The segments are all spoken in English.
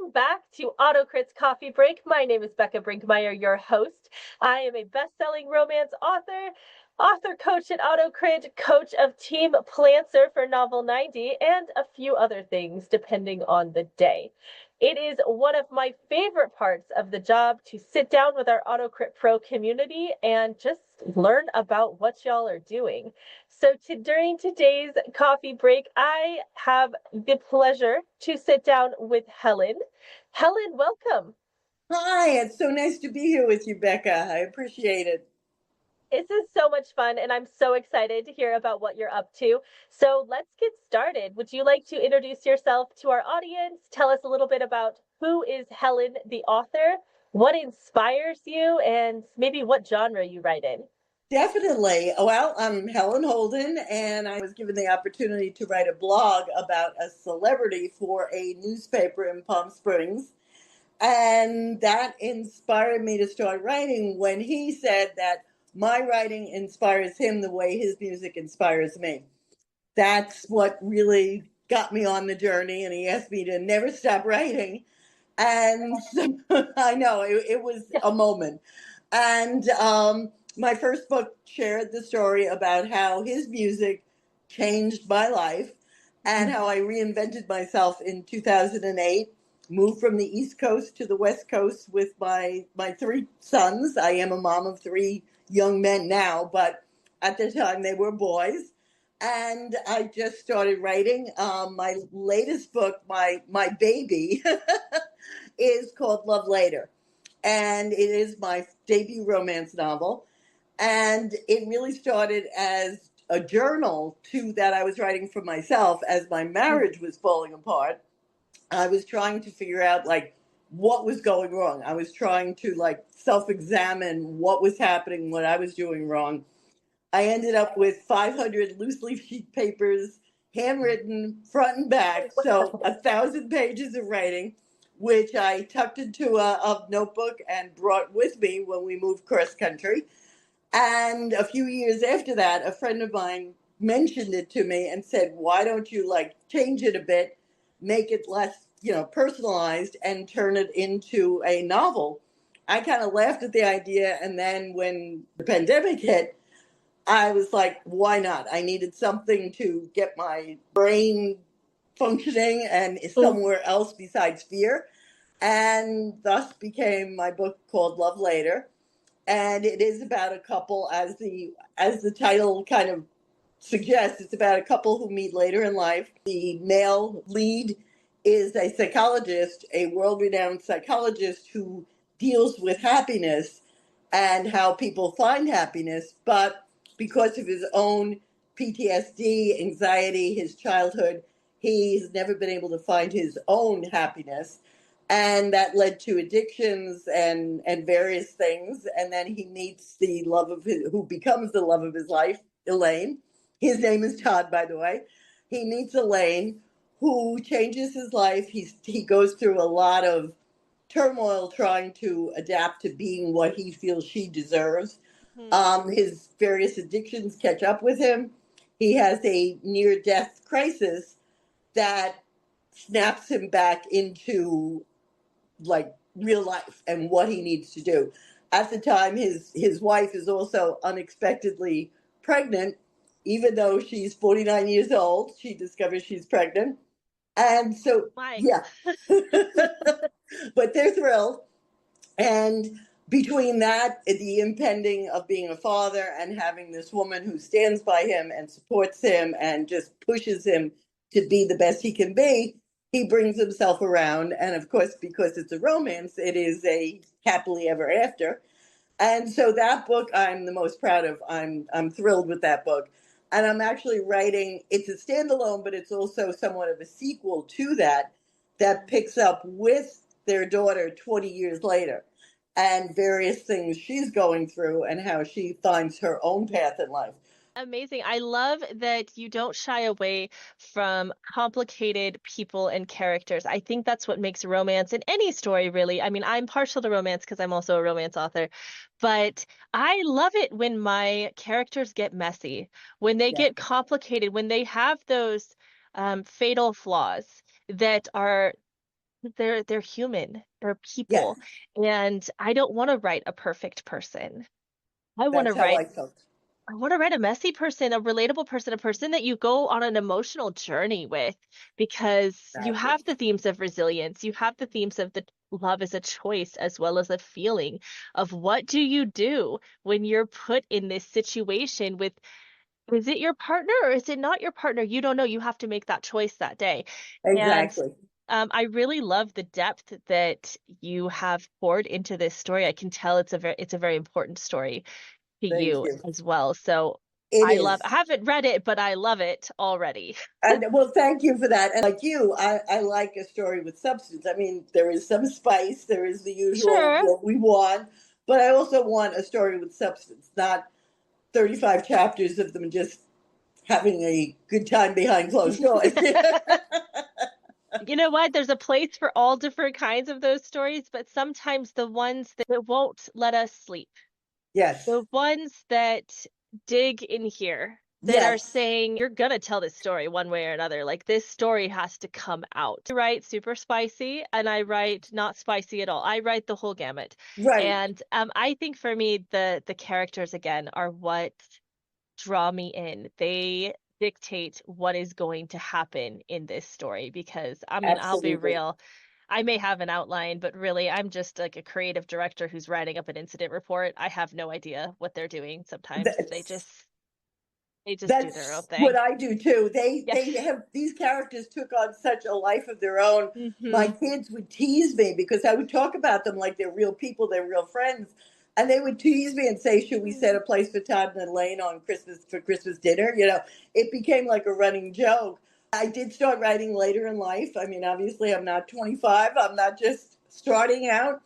Welcome back to AutoCrit's Coffee Break. My name is Bekah Brinkmeier, your host. I am a best-selling romance author coach at AutoCrit, coach of Team Plancer for Novel 90, and a few other things depending on the day. It is one of my favorite parts of the job to sit down with our AutoCrit Pro community and just learn about what y'all are doing. So during today's coffee break, I have the pleasure to sit down with Helen. Helen, welcome. Hi, it's so nice to be here with you, Bekah. I appreciate it. This is so much fun, and I'm so excited to hear about what you're up to. So let's get started. Would you like to introduce yourself to our audience? Tell us a little bit about who is Helen, the author, what inspires you, and maybe what genre you write in. Definitely. Well, I'm Helen Holdun, and I was given the opportunity to write a blog about a celebrity for a newspaper in Palm Springs. And that inspired me to start writing when he said that my writing inspires him the way his music inspires me. That's what really got me on the journey, and he asked me to never stop writing. And so, I know it was a moment. And my first book shared the story about how his music changed my life and how I reinvented myself in 2008, moved from the East Coast to the West Coast with my three sons. I am a mom of three young men now, but at the time they were boys. And I just started writing. My latest book, my baby, is called Love Later. And it is my debut romance novel. And it really started as a journal too that I was writing for myself as my marriage was falling apart. I was trying to figure out like what was going wrong. I was trying to like self-examine what was happening, what I was doing wrong. I ended up with 500 loose leaf sheet papers, handwritten front and back, so 1,000 pages of writing, which I tucked into a notebook and brought with me when we moved cross country. And a few years after that, a friend of mine mentioned it to me and said, "Why don't you like change it a bit, make it less, personalized, and turn it into a novel?" I kind of laughed at the idea, and then when the pandemic hit, I was like, why not? I needed something to get my brain functioning and somewhere else besides fear. And thus became my book called Love Later. And it is about a couple, as the title kind of suggests, it's about a couple who meet later in life. The male lead is a psychologist, a world-renowned psychologist who deals with happiness and how people find happiness, but because of his own PTSD, anxiety, his childhood, he's never been able to find his own happiness. And that led to addictions and various things. And then he meets the love of his, who becomes the love of his life, Elaine. His name is Todd, by the way. He meets Elaine, who changes his life. He goes through a lot of turmoil trying to adapt to being what he feels she deserves. His various addictions catch up with him. He has a near death crisis that snaps him back into like real life and what he needs to do. At the time, his wife is also unexpectedly pregnant, even though she's 49 years old. She discovers she's pregnant, and so My. yeah, but they're thrilled. And between that, the impending of being a father and having this woman who stands by him and supports him and just pushes him to be the best he can be, he brings himself around. And of course, because it's a romance, it is a happily ever after. And so that book I'm the most proud of. I'm thrilled with that book. And I'm actually writing, it's a standalone, but it's also somewhat of a sequel to that picks up with their daughter 20 years later and various things she's going through and how she finds her own path in life. Amazing. I love that you don't shy away from complicated people and characters. I think that's what makes romance in any story, really. I mean, I'm partial to romance because I'm also a romance author, but I love it when my characters get messy, when they Yeah. get complicated, when they have those fatal flaws that are they're human. They're Yes, people. And I don't want to write a perfect person. I want to that's how write I felt. I want to write a messy person, a relatable person, a person that you go on an emotional journey with because you Exactly. have the themes of resilience. You have the themes of the love as a choice as well as a feeling of what do you do when you're put in this situation with, is it your partner or is it not your partner? You don't know. You have to make that choice that day. And Exactly. I really love the depth that you have poured into this story. I can tell it's a very important story to Thank you you. as well. So It is. I haven't read it, but I love it already. And well, thank you for that. And like you, I like a story with substance. I mean, there is some spice, there is the usual Sure. what we want, but I also want a story with substance, not 35 chapters of them just having a good time behind closed doors. You know what? There's a place for all different kinds of those stories, but sometimes the ones that won't let us sleep, Yes. the ones that dig in here, that are Yes. saying, you're gonna tell this story one way or another. Like this story has to come out. I write super spicy and I write not spicy at all. I write the whole gamut. Right. And I think for me, the characters again are what draw me in. They dictate what is going to happen in this story because I mean, I'll be Absolutely. real. I may have an outline, but really I'm just like a creative director who's writing up an incident report. I have no idea what they're doing sometimes. That's They just do their own That's what thing. I do too. They Yeah. they have these characters took on such a life of their own. My Hmm. kids would tease me because I would talk about them like they're real people, they're real friends, and they would tease me and say, "Should we set a place for Todd and Elaine on Christmas for Christmas dinner?" It became like a running joke. I did start writing later in life. I mean, obviously, I'm not 25. I'm not just starting out,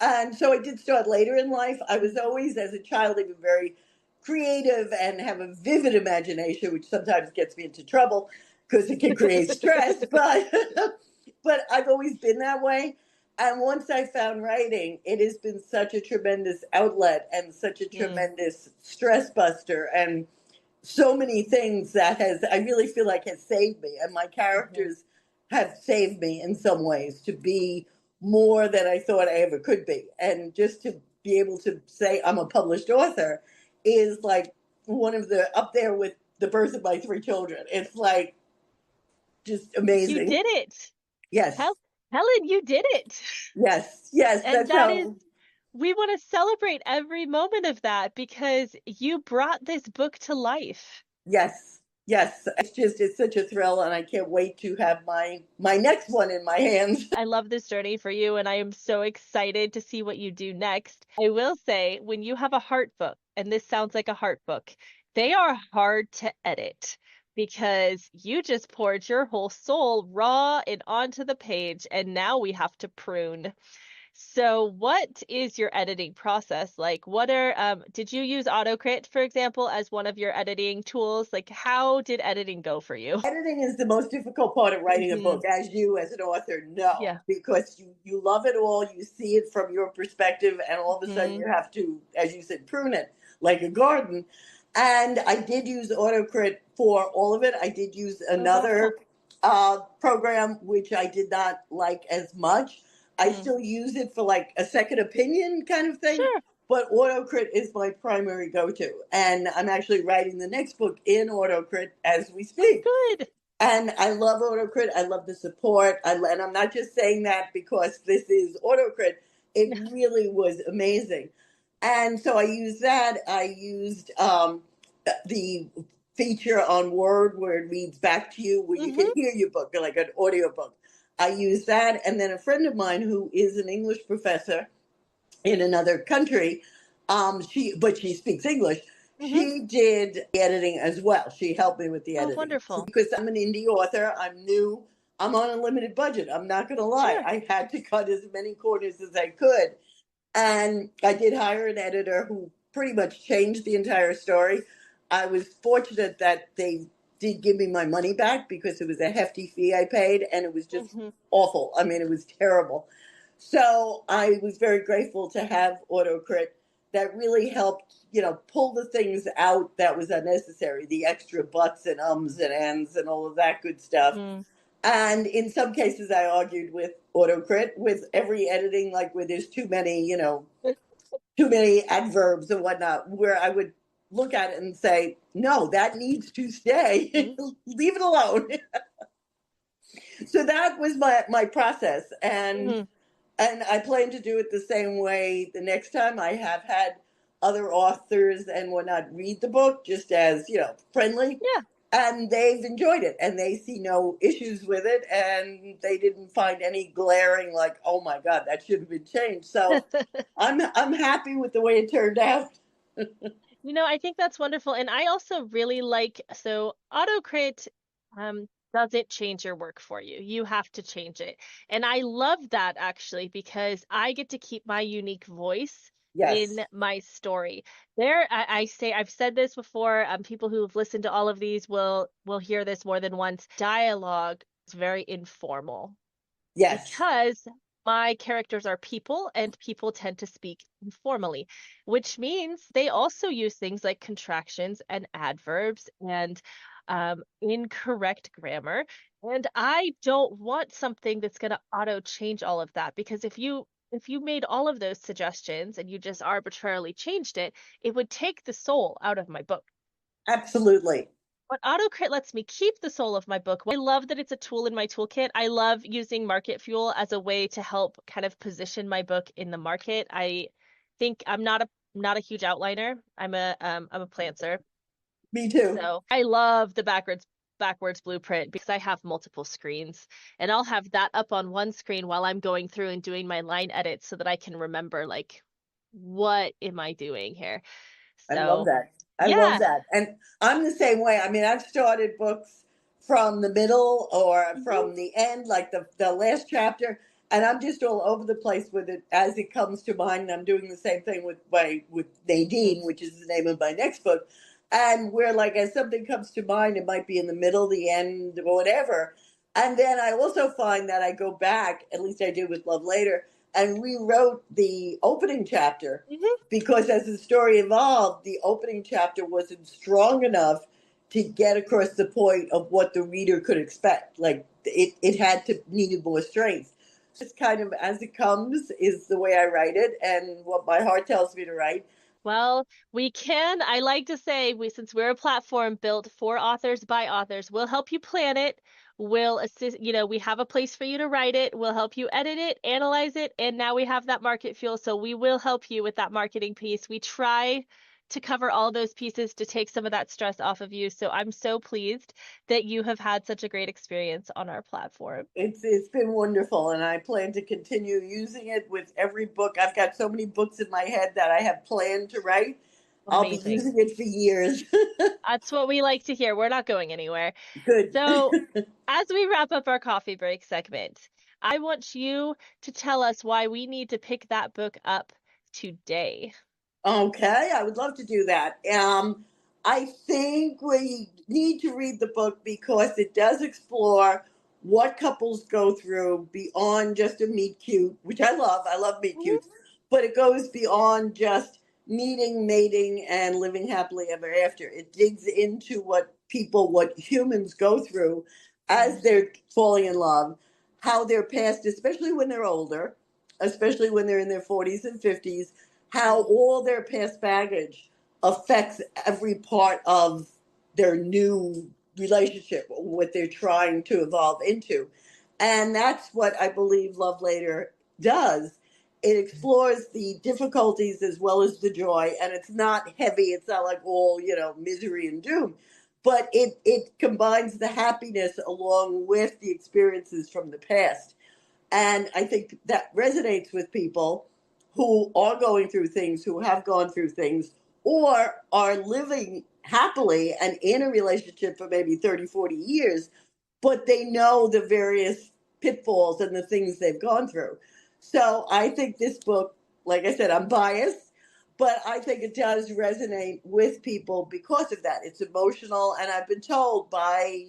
and so I did start later in life. I was always, as a child, even very creative and have a vivid imagination, which sometimes gets me into trouble because it can create stress. But but I've always been that way. And once I found writing, it has been such a tremendous outlet and such a Mm, tremendous stress buster and so many things that has I really feel like has saved me. And my hmm. characters have saved me in some ways to be more than I thought I ever could be. And just to be able to say I'm a published author is like one of the up there with the birth of my three children. It's like just You amazing. did it. Yes. Hel Helen, you did it. Yes. Yes. And That's that is, how. we want to celebrate every moment of that because you brought this book to life. Yes. Yes. It's such a thrill and I can't wait to have my next one in my hands. I love this journey for you, and I am so excited to see what you do next. I will say, when you have a heart book, and this sounds like a heart book, they are hard to edit because you just poured your whole soul raw and onto the page, and now we have to prune. So, what is your editing process like? Did you use AutoCrit, for example, as one of your editing tools? Like, how did editing go for you? Editing is the most difficult part of writing a Hmm. book, as you as an author know, Yeah. because you love it all, you see it from your perspective, and all of a sudden Hmm. you have to, as you said, prune it like a garden. And I did use AutoCrit for all of it. I did use Oh, wow. another program which I did not like as much. I Hmm. still use it for like a second opinion kind of thing, Sure. but AutoCrit is my primary go-to, and I'm actually writing the next book in AutoCrit as we Oh, speak. good. And I love AutoCrit. I love the support. And I'm not just saying that because this is AutoCrit. It really was amazing. And so I used that. I used the feature on Word where it reads back to you, where you can Hmm. hear your book, like an audio book. I used that. And then a friend of mine who is an English professor in another country. But she speaks English. Hmm. She did the editing as well. She helped me with the Oh, editing wonderful. because I'm an indie author. I'm new. I'm on a limited budget. I'm not going to lie. Sure. I had to cut as many corners as I could, and I did hire an editor who pretty much changed the entire story. I was fortunate that they did give me my money back because it was a hefty fee I paid, and it was just Hmm. awful. I mean, it was terrible. So I was very grateful to have AutoCrit that really helped, pull the things out that was unnecessary, the extra buts and ums and ands and all of that good stuff. And in some cases, I argued with AutoCrit with every editing, like where there's too many adverbs and whatnot, where I would look at it and say, no, that needs to stay. Mhm. Leave it alone. So that was my process. Mhm. And I plan to do it the same way the next time. I have had other authors and whatnot read the book just as, friendly. Yeah. And they've enjoyed it and they see no issues with it. And they didn't find any glaring, like, oh my God, that should have been changed. So I'm happy with the way it turned out. I think that's wonderful. And I also really like, so AutoCrit doesn't change your work for you. You have to change it. And I love that actually because I get to keep my unique voice Yes. in my story. I say I've said this before. People who've listened to all of these will hear this more than once. Dialogue is very informal Yes. because my characters are people and people tend to speak informally, which means they also use things like contractions and adverbs and incorrect grammar. And I don't want something that's going to auto change all of that because if you made all of those suggestions and you just arbitrarily changed it, it would take the soul out of my book. Absolutely. But AutoCrit lets me keep the soul of my book. I love that it's a tool in my toolkit. I love using Market Fuel as a way to help kind of position my book in the market. I think I'm not a huge outliner. I'm a plantser. Me too. So I love the backwards blueprint because I have multiple screens and I'll have that up on one screen while I'm going through and doing my line edits so that I can remember like what am I doing here. I love So that. I love yeah. that. And I'm the same way. I mean, I've started books from the middle or Mhm. from the end, like the last chapter, and I'm just all over the place with it as it comes to mind. And I'm doing the same thing with Mhm. Nadine, which is the name of my next book. And where like as something comes to mind, it might be in the middle, the end, or whatever. And then I also find that I go back, at least I did with Love Later, and rewrote the opening chapter Mhm. because as the story evolved, the opening chapter wasn't strong enough to get across the point of what the reader could expect. Like it had to needed more strength. Just kind of as it comes is the way I write it and what my heart tells me to write. Well, I like to say, since we're a platform built for authors by authors, we'll help you plan it. We'll assist, we have a place for you to write it. We'll help you edit it, analyze it, and now we have that market fuel. So we will help you with that marketing piece. We try to cover all those pieces to take some of that stress off of you. So I'm so pleased that you have had such a great experience on our platform. It's been wonderful, and I plan to continue using it with every book. I've got so many books in my head that I have planned to write. I'll be Amazing. using it for years. That's what we like to hear. We're not going anywhere. Good. So, as we wrap up our coffee break segment, I want you to tell us why we need to pick that book up today. Okay, I would love to do that. I think we need to read the book because it does explore what couples go through beyond just a meet cute, which I love. I love meet Mhm. cutes, but it goes beyond just meeting, mating, and living happily ever after. It digs into what humans go through Mhm. as they're falling in love, how their past, especially when they're older, especially when they're in their 40s and 50s, how all their past baggage affects every part of their new relationship, what they're trying to evolve into. And that's what I believe Love Later does. It explores the difficulties as well as the joy, and it's not heavy. It's not like all, misery and doom, but it combines the happiness along with the experiences from the past. And I think that resonates with people who are going through things, who have gone through things, or are living happily and in a relationship for maybe 30, 40 years, but they know the various pitfalls and the things they've gone through. So I think this book, like I said, I'm biased, but I think it does resonate with people because of that. It's emotional, and I've been told by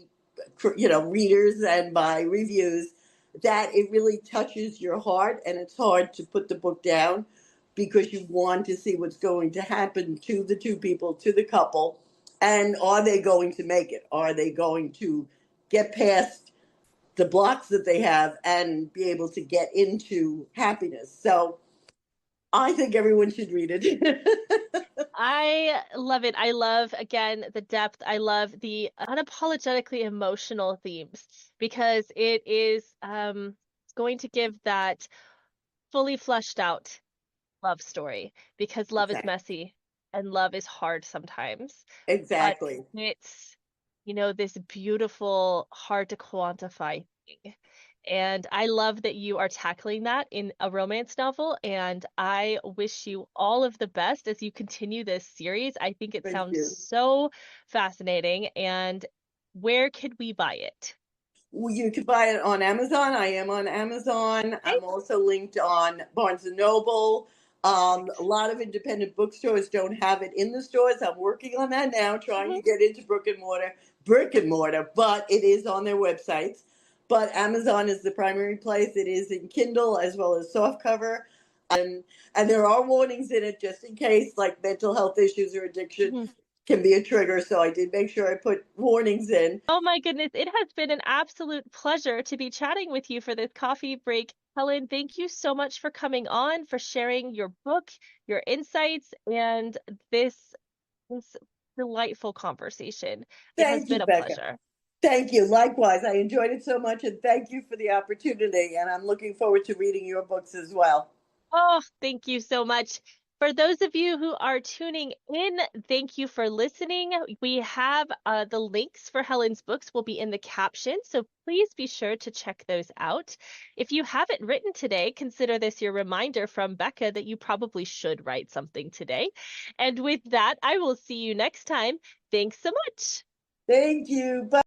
readers and by reviews that it really touches your heart, and it's hard to put the book down because you want to see what's going to happen to the two people, to the couple, and are they going to make it? Are they going to get past the blocks that they have and be able to get into happiness. So I think everyone should read it. I love it. I love, again, the depth. I love the unapologetically emotional themes because it is going to give that fully fleshed out love story because love is Exactly. messy and love is hard sometimes. But Exactly. it's, this beautiful, hard to quantify thing. And I love that you are tackling that in a romance novel. And I wish you all of the best as you continue this series. I think it Thank sounds you. so fascinating. And where could we buy it? You can buy it on Amazon. I am on Amazon. Okay, I'm also linked on Barnes and Noble. A perfect. lot of independent bookstores don't have it in the stores. I'm working on that now, trying Mhm. to get into brick and mortar, but it is on their websites. But Amazon is the primary place. It is in Kindle as well as softcover. And there are warnings in it just in case, like mental health issues or addiction Mhm. can be a trigger. So I did make sure I put warnings in. Oh my goodness, it has been an absolute pleasure to be chatting with you for this coffee break. Helen, thank you so much for coming on, for sharing your book, your insights, and this delightful conversation. It has Thank been you, a Becca. pleasure. Thank you. Likewise, I enjoyed it so much, and thank you for the opportunity. And I'm looking forward to reading your books as well. Oh, thank you so much. For those of you who are tuning in, thank you for listening. We have the links for Helen's books will be in the caption, so please be sure to check those out. If you haven't written today, consider this your reminder from Bekah that you probably should write something today. And with that, I will see you next time. Thanks so much. Thank you. Bye.